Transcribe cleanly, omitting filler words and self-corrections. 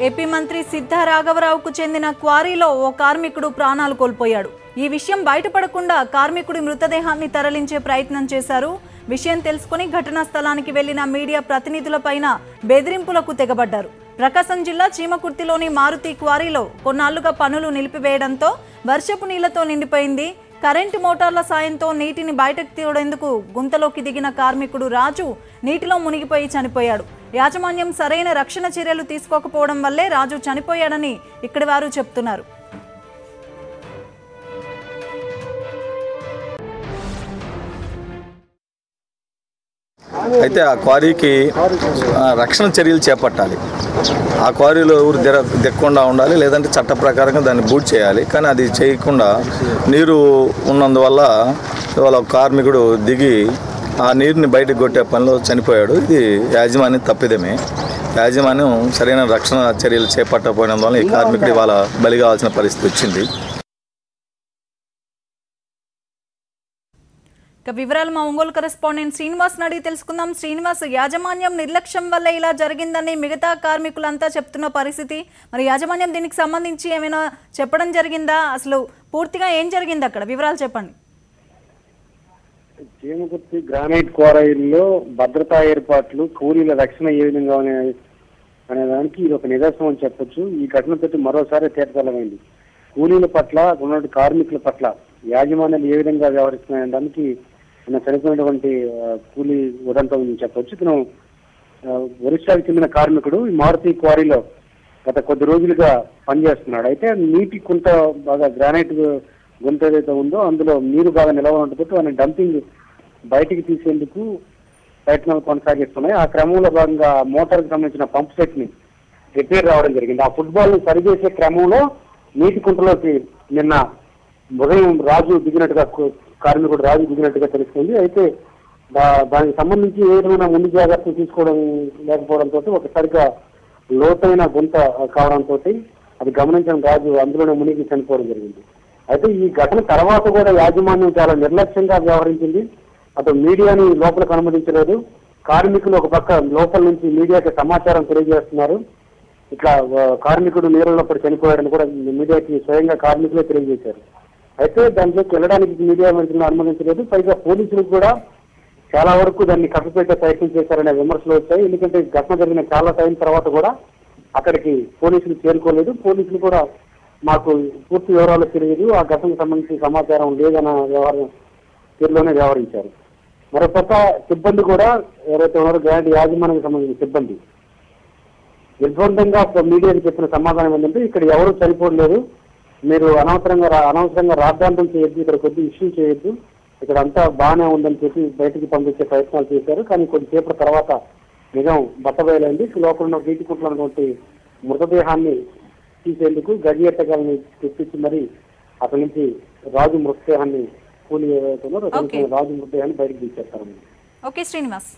AP మంత్రి సిద్ధ రాఘవరావుకు చెందిన క్వారీలో ఓ కార్మికుడు ప్రాణాలు కోల్పోయాడు. ఈ విషయం బయటపడకుండా కార్మికుడి మృతదేహాన్ని తరలించే ప్రయత్నం చేశారు. విషయం తెలుసుకుని ఘటనా స్థలానికి వెళ్లిన మీడియా ప్రతినిధులపైన బెదిరింపులకు తెగబడ్డారు. ప్రకాశం జిల్లా చీమకుర్తిలోని మారుతి క్వారీలో కొన్నాళ్లుగా పనులు నిలిపివేయడంతో వర్షపు నీళ్లతో నిండిపోయింది. కరెంటు మోటార్ల సాయంతో నీటిని బయటకు తీయడందుకు గుంతలోకి దిగిన కార్మికుడు రాజు నీటిలో మునిగిపోయి చనిపోయాడు. యాజమాన్యం సరైన రక్షణ చర్యలు తీసుకోకపోవడం వల్లే రాజు చనిపోయాడని ఇక్కడి వారు చెప్తున్నారు. అయితే ఆ క్వారీకి రక్షణ చర్యలు చేపట్టాలి. ఆ క్వారీలో ఎవరు దిక్కకుండా ఉండాలి, లేదంటే చట్ట ప్రకారంగా దాన్ని బూట్ చేయాలి. కానీ అది చేయకుండా నీరు ఉన్నందువల్ల ఇవాళ కార్మికుడు దిగి ఆ నీరుని బయటకు కొట్టే పనిలో చనిపోయాడు. ఇది యాజమాన్యం తప్పిదమే. యాజమాన్యం సరైన రక్షణ చర్యలు చేపట్టకపోయినందువల్ల ఈ కార్మికుడు ఇవాళ బలి కావాల్సిన పరిస్థితి వచ్చింది. వివరాలు మా ఒంగోలు కరెస్పాండెంట్ శ్రీనివాస్ అడిగి తెలుసుకుందాం. శ్రీనివాస్, యాజమాన్యం నిర్లక్ష్యం వల్ల ఇలా జరిగిందని మిగతా కార్మికులంతా చెప్తున్న పరిస్థితి, మరి యాజమాన్యం దీనికి సంబంధించి ఏమైనా చెప్పడం జరిగిందా? అసలు పూర్తిగా ఏం జరిగింది అక్కడ, వివరాలు చెప్పండి. చీమకుర్తి గ్రానైట్ క్వారీల్లో భద్రతా ఏర్పాట్లు, కూలీల రక్షణ ఏ విధంగా అనే దానికి ఇది ఒక నిదర్శనం అని చెప్పొచ్చు. ఈ ఘటనతో మరోసారి తేటతెల్లమైంది. కూలీల పట్ల, ఉన్నటువంటి కార్మికుల పట్ల యాజమాన్యాలు ఏ విధంగా వ్యవహరిస్తున్నాయనే దానికి చనిపోయినటువంటి కూలీ ఉదంతం చెప్పొచ్చు. ఇతను ఒరిస్సాకు చెందిన కార్మికుడు. ఈ మారుతి క్వారీలో గత కొద్ది రోజులుగా పనిచేస్తున్నాడు. అయితే నీటి కుంట బాగా గ్రానైట్ గుంత ఏదైతే ఉందో అందులో నీరు బాగా నిలవ ఉండటంతో ఆయన డంపింగ్ బయటికి తీసేందుకు ప్రయత్నాలు కొనసాగిస్తున్నాయి. ఆ క్రమంలో భాగంగా మోటార్కి సంబంధించిన పంప్ సెట్ ని రిపేర్ రావడం జరిగింది. ఆ ఫుట్బాల్ ని సరిచేసే క్రమంలో నీటి కుంటలోకి నిన్న ఉదయం రాజు దిగినట్టుగా, కార్మికుడు రాజు దిగినట్టుగా తెలుస్తుంది. అయితే దానికి సంబంధించి ఏ విధమైన ముందు జాగ్రత్తలు తీసుకోవడం లేకపోవడంతో ఒకసారిగా లోతైన గుంత కావడంతో అది గమనించిన రాజు అందులోనే మునిగి చనిపోవడం జరిగింది. అయితే ఈ ఘటన తర్వాత కూడా యాజమాన్యం చాలా నిర్లక్ష్యంగా వ్యవహరించింది. అటు మీడియాని లోపలికి అనుమతించలేదు. కార్మికులు ఒక పక్క లోపల నుంచి మీడియాకి సమాచారం తెలియజేస్తున్నారు. ఇట్లా కార్మికుడు నీళ్ళలో పడి చనిపోయాడని కూడా మీడియాకి స్వయంగా కార్మికులే తెలియజేశారు. అయితే దాంట్లోకి వెళ్ళడానికి మీడియా మంత్రులను అనుమతించలేదు. పైగా పోలీసులు కూడా చాలా వరకు దాన్ని కప్పిపెట్టే ప్రయత్నం చేశారనే విమర్శలు వచ్చాయి. ఎందుకంటే ఘటన జరిగిన చాలా టైం తర్వాత కూడా అక్కడికి పోలీసులు చేరుకోలేదు. పోలీసులు కూడా మాకు పూర్తి వివరాలు తెలియదు, ఆ ఘటనకు సంబంధించిన సమాచారం లేదన్న తీరులోనే వ్యవహరించారు. మరోపక్క సిబ్బంది కూడా ఎవరైతే ఉన్నారో గ్రాండ్ యాజమాన్యానికి సంబంధించిన సిబ్బంది నిర్బంధంగా మీడియాకి చెప్పిన సమాధానం ఏంటంటే, ఇక్కడ ఎవరు చనిపోలేదు, మీరు అనవసరంగా రాద్ధాంతం చేయొద్దు, ఇక్కడ కొద్ది ఇష్యూ చేయొద్దు, ఇక్కడ అంతా బాగానే ఉందని చెప్పి బయటికి పంపించే ప్రయత్నాలు చేశారు. కానీ కొద్దిసేపటి తర్వాత నిజం బట్టబయలైంది. లోపల ఉన్న నీటి కుట్లటువంటి మృతదేహాన్ని తీసేందుకు గడి ఎట్టగాలని తెప్పించి మరి అక్కడి నుంచి రాజు మృతదేహాన్ని కూలి ఏదైతే రాజు మృతదేహాన్ని బయటకు తీసేస్తారు. ఓకే శ్రీనివాస్.